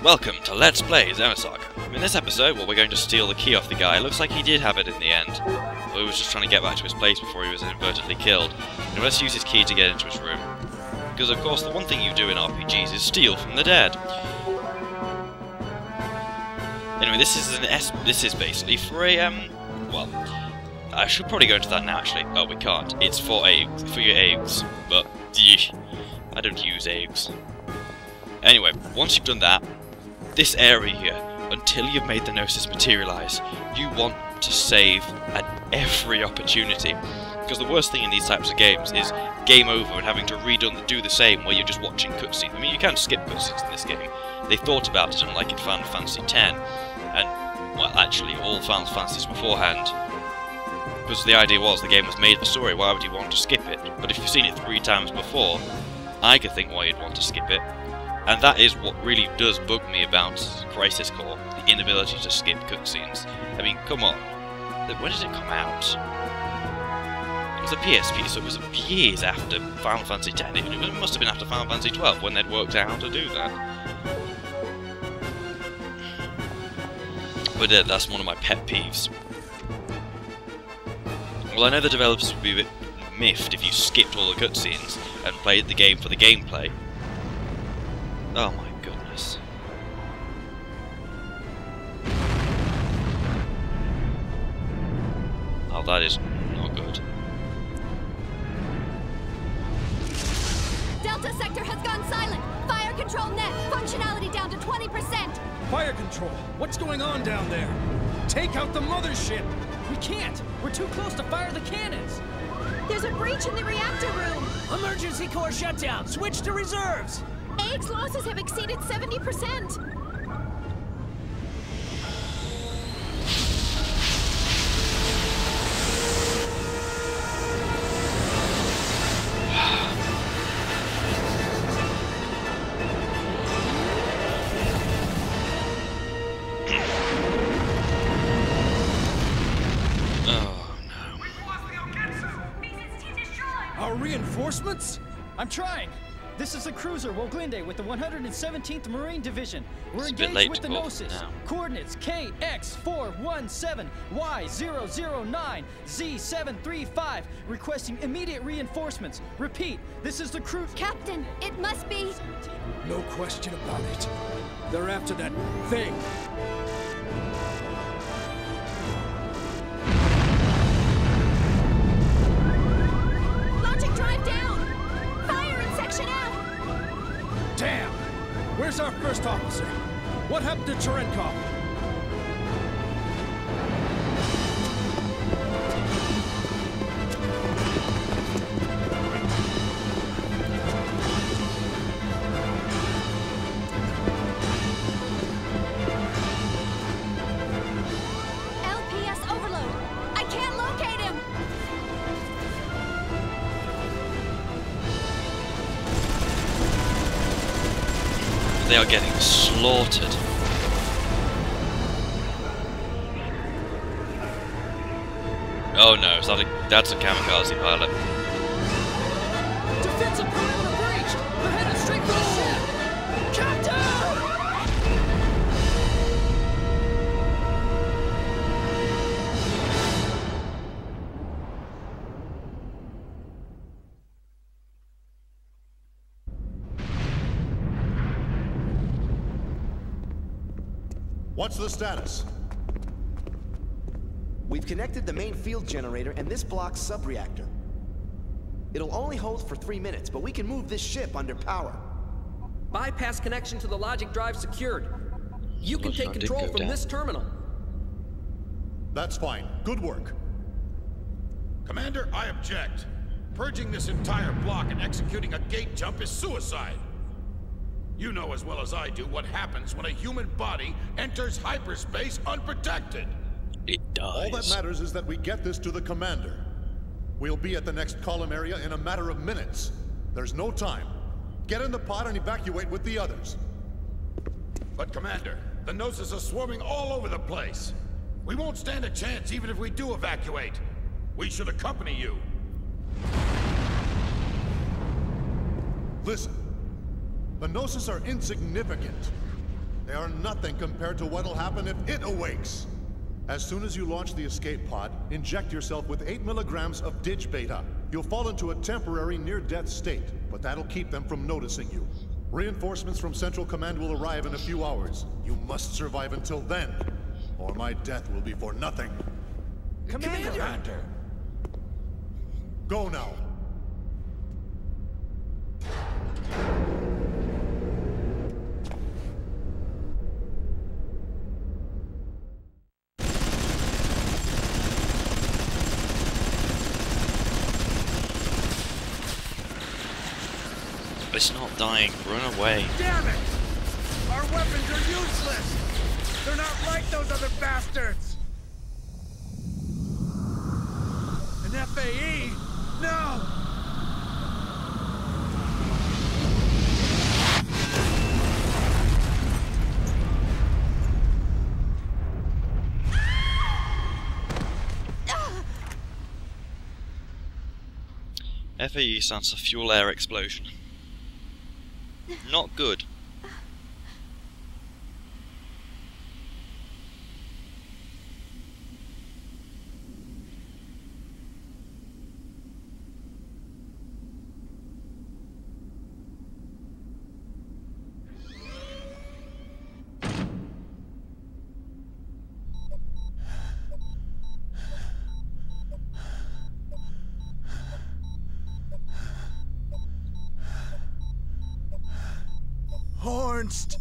Welcome to Let's Play Xenosaga. In this episode, well, we're going to steal the key off the guy. Looks like he did have it in the end. But he was just trying to get back to his place before he was inadvertently killed. And let's use his key to get into his room. Because of course the one thing you do in RPGs is steal from the dead. Anyway, this is basically for a well, I should probably go into that now actually. Oh, we can't. It's for eggs, for your eggs. But I don't use eggs. Anyway, once you've done that, this area here, until you've made the Gnosis materialise, you want to save at every opportunity. Because the worst thing in these types of games is game over and having to do the same where you're just watching cutscenes. I mean, you can skip cutscenes in this game. They thought about it unlike in Final Fantasy X, and, well, actually all Final Fantasies beforehand. Because the idea was the game was made for story, why would you want to skip it? But if you've seen it 3 times before, I could think why you'd want to skip it. And that is what really does bug me about Crisis Core, the inability to skip cutscenes. I mean, come on. When did it come out? It was a PSP, so it was years after Final Fantasy X. It must have been after Final Fantasy XII when they'd worked out how to do that. But that's one of my pet peeves. Well, I know the developers would be a bit miffed if you skipped all the cutscenes and played the game for the gameplay. Oh my goodness. Oh, that is not good. Delta sector has gone silent. Fire control net. Functionality down to 20%. Fire control. What's going on down there? Take out the mothership. We can't. We're too close to fire the cannons. There's a breach in the reactor room. Emergency core shutdown. Switch to reserves. AX losses have exceeded 70%. Our reinforcements? I'm trying. This is the cruiser Woglinde with the 117th Marine Division. We're engaged with the Gnosis. Coordinates KX417, Y009, Z735. Requesting immediate reinforcements. Repeat, this is the crew. Captain, it must be. No question about it. They're after that thing. Logic drive down. Fire in section F. Damn! Where's our first officer? What happened to Cherenkov? LPS overload. I can't locate him. They are getting slaughtered. Oh no, that's a kamikaze pilot. Defensive perimeter breached. They're headed straight for the ship. Captain! What's the status? We've connected the main field generator and this block's sub-reactor. It'll only hold for 3 minutes, but we can move this ship under power. Bypass connection to the logic drive secured. You can take control from this terminal. That's fine. Good work. Commander, I object. Purging this entire block and executing a gate jump is suicide. You know as well as I do what happens when a human body enters hyperspace unprotected. It does. All that matters is that we get this to the commander. We'll be at the next column area in a matter of minutes. There's no time. Get in the pod and evacuate with the others. But Commander, the Gnosis are swarming all over the place. We won't stand a chance even if we do evacuate. We should accompany you. Listen. The Gnosis are insignificant. They are nothing compared to what'll happen if it awakes. As soon as you launch the escape pod, inject yourself with 8 milligrams of ditch beta. You'll fall into a temporary near-death state, but that'll keep them from noticing you. Reinforcements from Central Command will arrive in a few hours. You must survive until then, or my death will be for nothing. Commander! Go now. It's not dying. Run away. Damn it! Our weapons are useless! They're not like those other bastards! An FAE? No! FAE sounds a fuel air explosion. Not good. Hornst!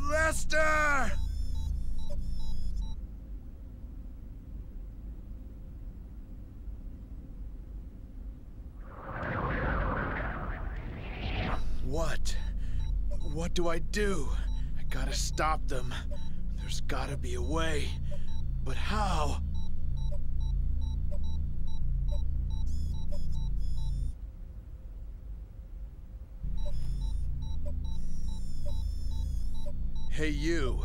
Lester! What do I do? I gotta stop them. There's gotta be a way. But how? Hey, you.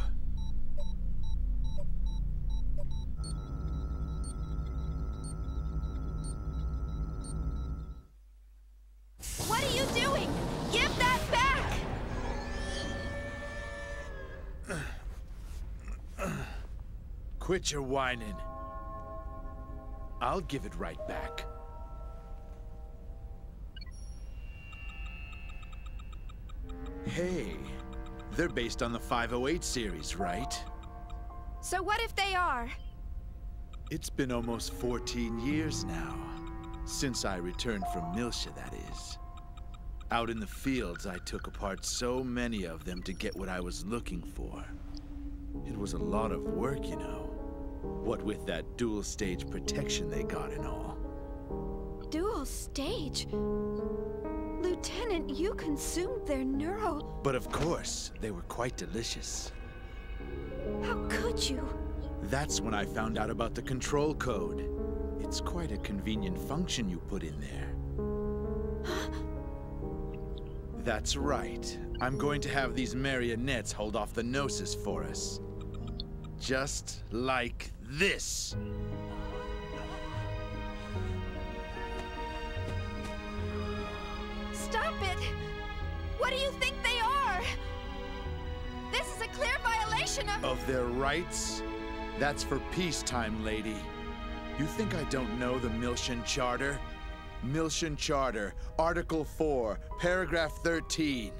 What are you doing? Give that back! Quit your whining. I'll give it right back. Hey, they're based on the 508 series, right? So what if they are? It's been almost 14 years now. Since I returned from Miltia, that is. Out in the fields, I took apart so many of them to get what I was looking for. It was a lot of work, you know. What with that dual-stage protection they got and all. Dual stage? Lieutenant, you consumed their neuro... But of course, they were quite delicious. How could you? That's when I found out about the control code. It's quite a convenient function you put in there. That's right. I'm going to have these marionettes hold off the Gnosis for us. Just like this. Stop it! What do you think they are? This is a clear violation of their rights? That's for peacetime, lady. You think I don't know the Miltian Charter? Miltian Charter, Article 4, Paragraph 13.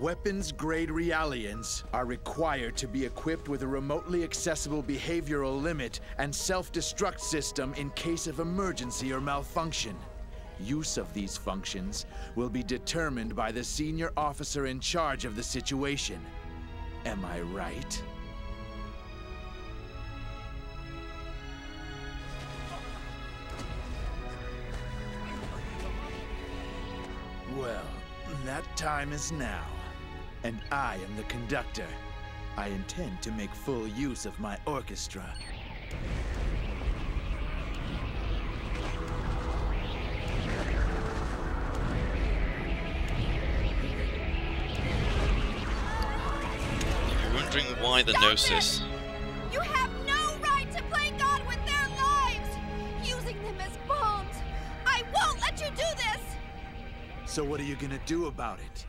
Weapons-grade Realians are required to be equipped with a remotely accessible behavioral limit and self-destruct system in case of emergency or malfunction. Use of these functions will be determined by the senior officer in charge of the situation. Am I right? Well, that time is now. And I am the conductor. I intend to make full use of my orchestra. You're wondering why the Gnosis... You have no right to play God with their lives! Using them as bombs! I won't let you do this! So what are you gonna do about it?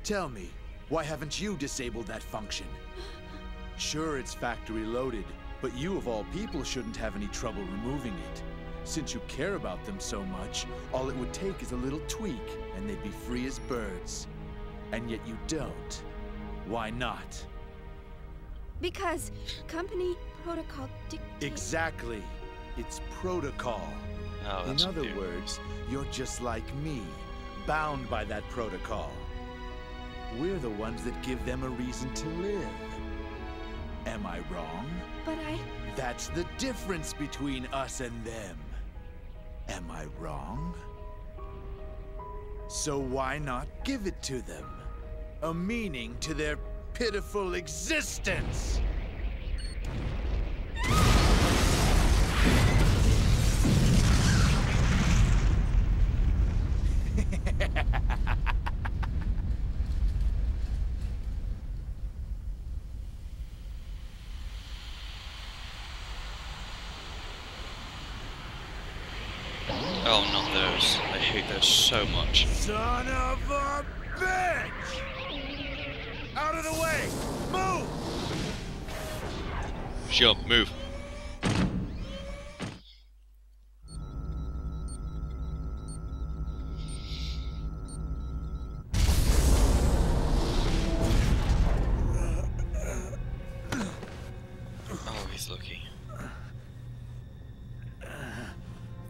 Tell me, why haven't you disabled that function? Sure, it's factory loaded, but you of all people shouldn't have any trouble removing it. Since you care about them so much, all it would take is a little tweak, and they'd be free as birds. And yet you don't. Why not? Because company protocol dictates... Exactly. It's protocol. Oh, in other words, you're just like me, bound by that protocol. We're the ones that give them a reason to live. Am I wrong? But That's the difference between us and them. Am I wrong? So why not give it to them? A meaning to their pitiful existence! Oh, not those. I hate those so much. Son of a bitch! Out of the way! Move! Jump, move. Oh, he's lucky.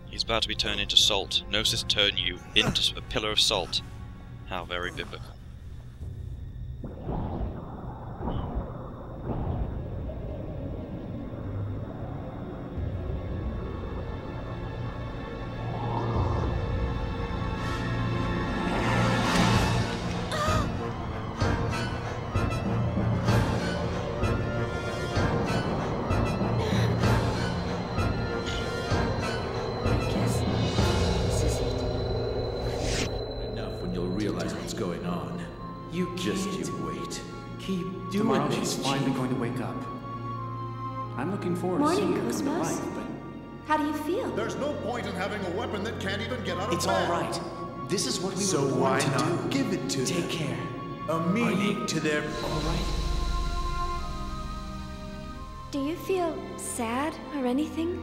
He's about to be turned into salt. Gnosis turn you into a pillar of salt. How very biblical. How do you feel? There's no point in having a weapon that can't even get out of bed. It's all right. This is what we so were born why to not do. give it to Take them? care. A meaning to their... All right. Do you feel sad or anything?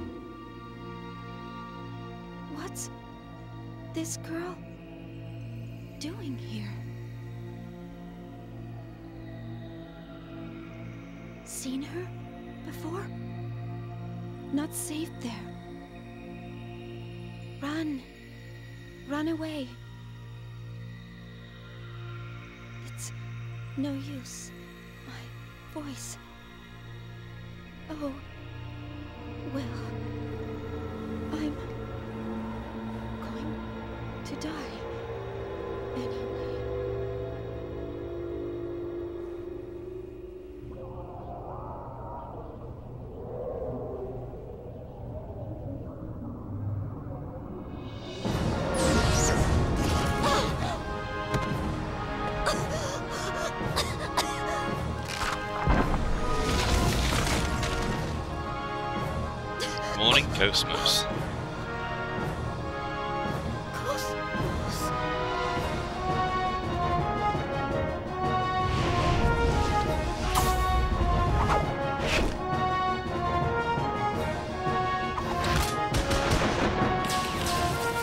What's this girl doing here? Seen her before? Not safe there. Run. Run away. It's no use. My voice. Oh. Well. I'm going to die. Anyway. Morning, Cosmos.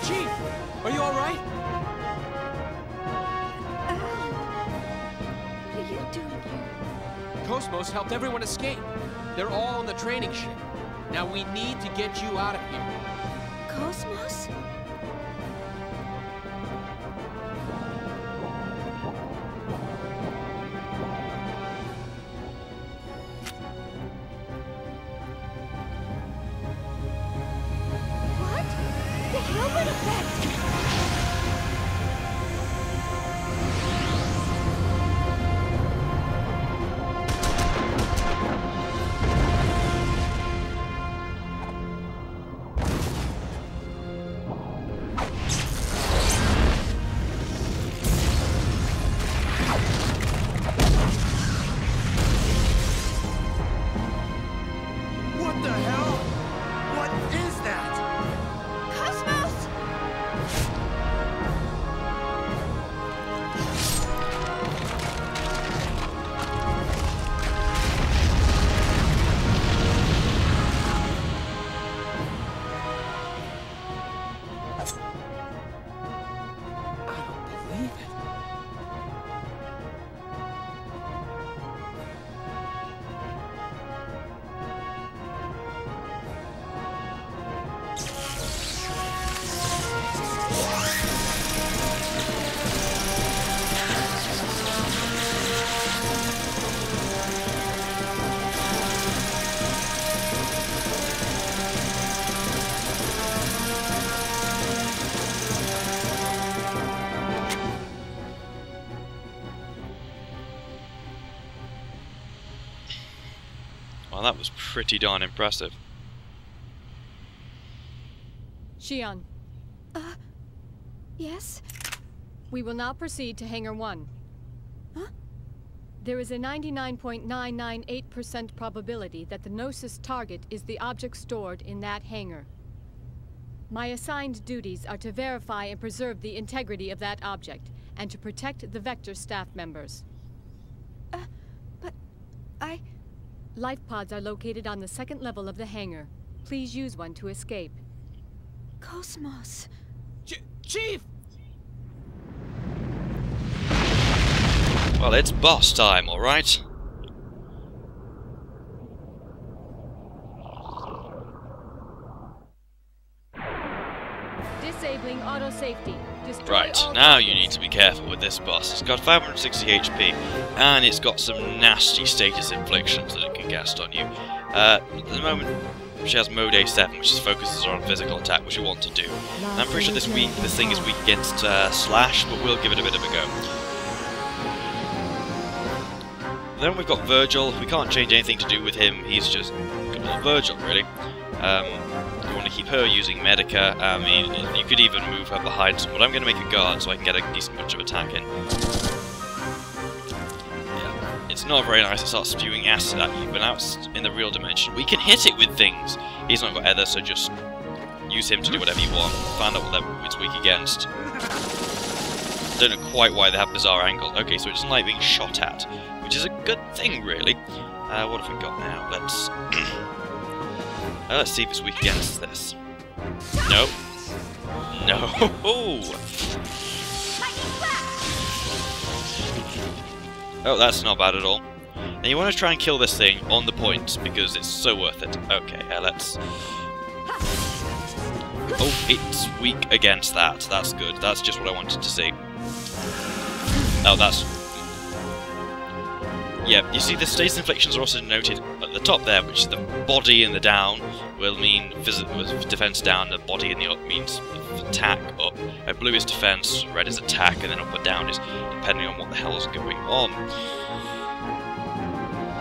Chief, are you all right? What are you doing here? Cosmos helped everyone escape. They're all on the training ship. Now we need to get you out of here. Cosmos? What? The Hilbert effect! Well, that was pretty darn impressive. Shion. Yes? We will now proceed to Hangar 1. Huh? There is a 99.998% probability that the Gnosis target is the object stored in that hangar. My assigned duties are to verify and preserve the integrity of that object, and to protect the Vector staff members. But I... Life pods are located on the second level of the hangar. Please use one to escape. Cosmos... Chief! Well, it's boss time, alright? Disabling auto safety. Destroy Right, all now you targets. need to be careful with this boss. It's got 560 HP, and it's got some nasty status inflictions that it can cast on you. At the moment, she has mode A7, which focuses on physical attack, which you want to do. And I'm pretty sure this thing is weak against Slash, but we'll give it a bit of a go. Then we've got Virgil. We can't change anything to do with him. He's just good old Virgil, really. You want to keep her using Medica. I mean, you could even move her behind some, but I'm going to make a guard so I can get a decent bunch of attack in. Yeah, it's not very nice to start spewing acid at you, but now it's in the real dimension. We can hit it with things. He's not got Ether, so just use him to do whatever you want. Find out what level it's weak against. Don't know quite why they have bizarre angles. Okay, so it doesn't like being shot at, which is a good thing, really. What have we got now? Let's see if it's weak against this. No. No. Oh, that's not bad at all. And you want to try and kill this thing on the points, because it's so worth it. Okay, let's... Oh, it's weak against that. That's good. That's just what I wanted to see. Oh, that's... Yeah, you see the status inflictions are also noted at the top there, which is the body and the down will mean defense down, the body and the up means attack up. Blue is defense, red is attack, and then up or down is depending on what the hell is going on.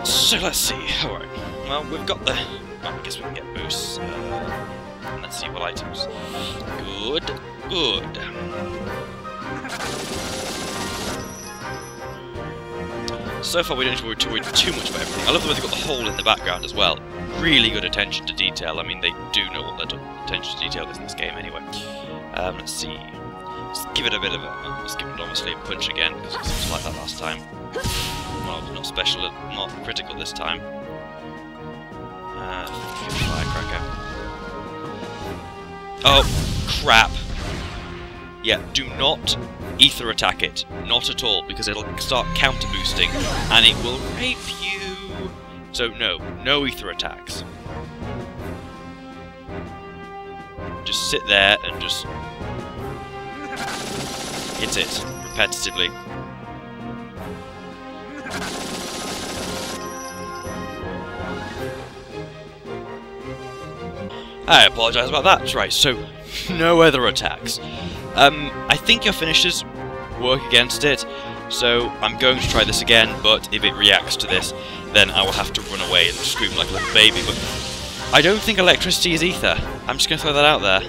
So let's see. Alright, well, we've got the... Well, I guess we can get boosts. Let's see what items. Good, good. So far we don't need to worry too much about everything. I love the way they've got the hole in the background as well. Really good attention to detail. I mean, they do know what their attention to detail is in this game anyway. Let's see. Let's give it a bit of a... Let's give it obviously a punch again, because it seems like that last time. Well, not special, not critical this time. Firecracker. Oh, crap. Yeah, do not ether attack it. Not at all, because it'll start counter boosting and it will rape you. So no ether attacks. Just sit there and just hit it repetitively. I apologise about that. Right, so no other attacks. I think your finishers work against it, so I'm going to try this again, but if it reacts to this, then I will have to run away and scream like a little baby, but I don't think electricity is ether. I'm just going to throw that out there.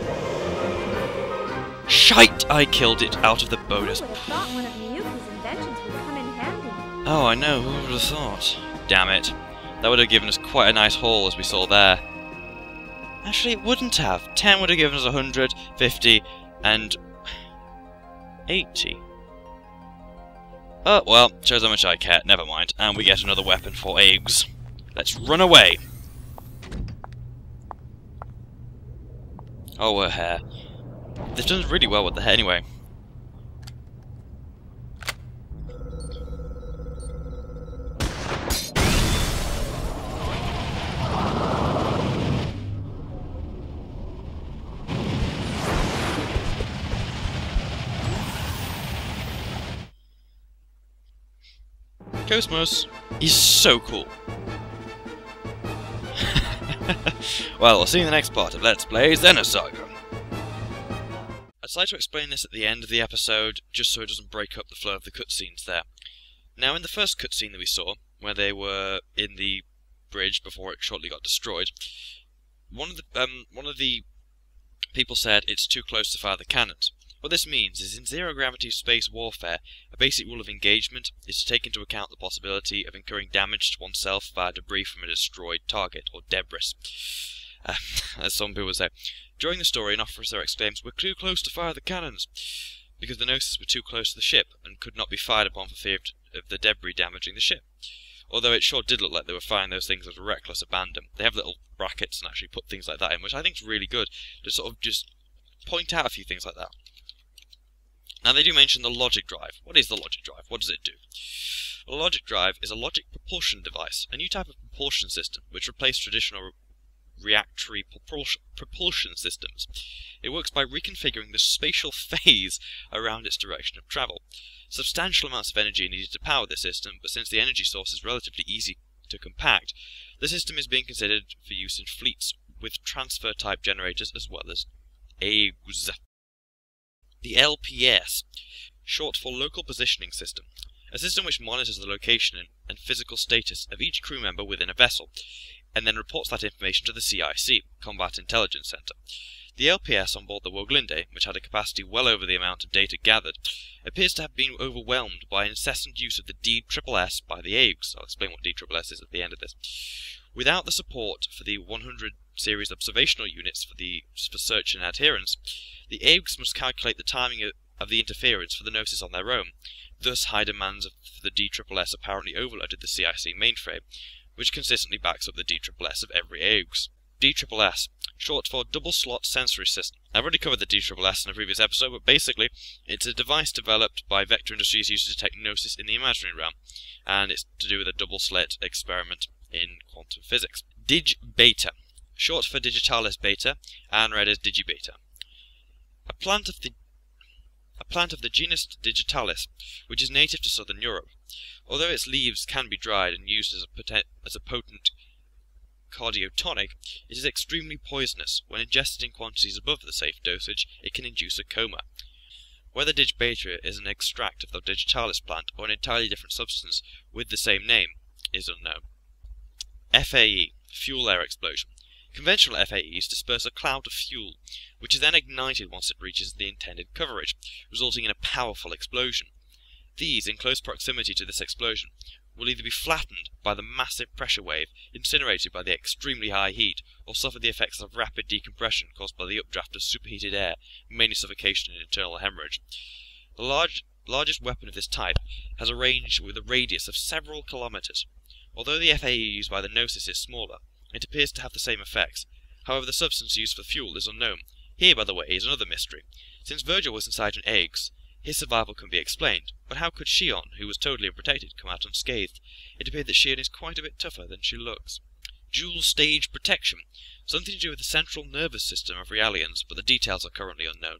Shite! I killed it out of the bonus. Who would have thought one of Miyuki's inventions would come in handy? Oh, I know, who would have thought? Damn it. That would have given us quite a nice haul, as we saw there. Actually, it wouldn't have. 10 would have given us 100, 50, and 80. Oh, well, shows how much I care. Never mind. And we get another weapon for eggs. Let's run away. Oh, her hair. This does really well with the hair anyway. Cosmos is so cool. Well, we'll see you in the next part of Let's Play Xenosaga. I decided to explain this at the end of the episode, just so it doesn't break up the flow of the cutscenes there. Now, in the first cutscene that we saw, where they were in the bridge before it shortly got destroyed. One of the people said it's too close to fire the cannons. What this means is in zero-gravity space warfare, a basic rule of engagement is to take into account the possibility of incurring damage to oneself via debris from a destroyed target, or debris, as some people say. During the story, an officer exclaims, "We're too close to fire the cannons," because the Gnosis were too close to the ship, and could not be fired upon for fear of the debris damaging the ship. Although it sure did look like they were firing those things with reckless abandon. They have little brackets and actually put things like that in, which I think is really good, to sort of just point out a few things like that. Now they do mention the logic drive. What is the logic drive? What does it do? A logic drive is a logic propulsion device, a new type of propulsion system which replaced traditional reactory propulsion systems. It works by reconfiguring the spatial phase around its direction of travel. Substantial amounts of energy are needed to power this system, but since the energy source is relatively easy to compact, the system is being considered for use in fleets with transfer-type generators as well as eggs. The LPS, short for Local Positioning System, a system which monitors the location and physical status of each crew member within a vessel, and then reports that information to the CIC, Combat Intelligence Center. The LPS on board the Woglinde, which had a capacity well over the amount of data gathered, appears to have been overwhelmed by incessant use of the DSSS by the eggs. I'll explain what DSSS is at the end of this. Without the support for the 100 series observational units for search and adherence, the eggs must calculate the timing of the interference for the Gnosis on their own. Thus, high demands for the DSSS apparently overloaded the CIC mainframe, which consistently backs up the DSSS of every eggs. DSSS, short for Double Slot Sensory System. I've already covered the DSSS in a previous episode, but basically, it's a device developed by Vector Industries used to detect Gnosis in the imaginary realm, and it's to do with a double slit experiment in quantum physics. DigBeta, short for Digitalis Beta, and read as Digibeta. A plant of the genus Digitalis, which is native to southern Europe. Although its leaves can be dried and used as a potent cardiotonic, it is extremely poisonous. When ingested in quantities above the safe dosage, it can induce a coma. Whether DigBeta is an extract of the Digitalis plant or an entirely different substance with the same name is unknown. FAE, fuel-air explosion. Conventional FAEs disperse a cloud of fuel, which is then ignited once it reaches the intended coverage, resulting in a powerful explosion. These, in close proximity to this explosion, will either be flattened by the massive pressure wave, incinerated by the extremely high heat, or suffer the effects of rapid decompression caused by the updraft of superheated air, mainly suffocation and internal hemorrhage. The largest weapon of this type has a range with a radius of several kilometers. Although the FAE used by the Gnosis is smaller, it appears to have the same effects. However, the substance used for fuel is unknown. Here, by the way, is another mystery. Since Virgil was inside an eggs, his survival can be explained, but how could Shion, who was totally unprotected, come out unscathed? It appeared that Shion is quite a bit tougher than she looks. Dual stage protection, something to do with the central nervous system of Realians, but the details are currently unknown.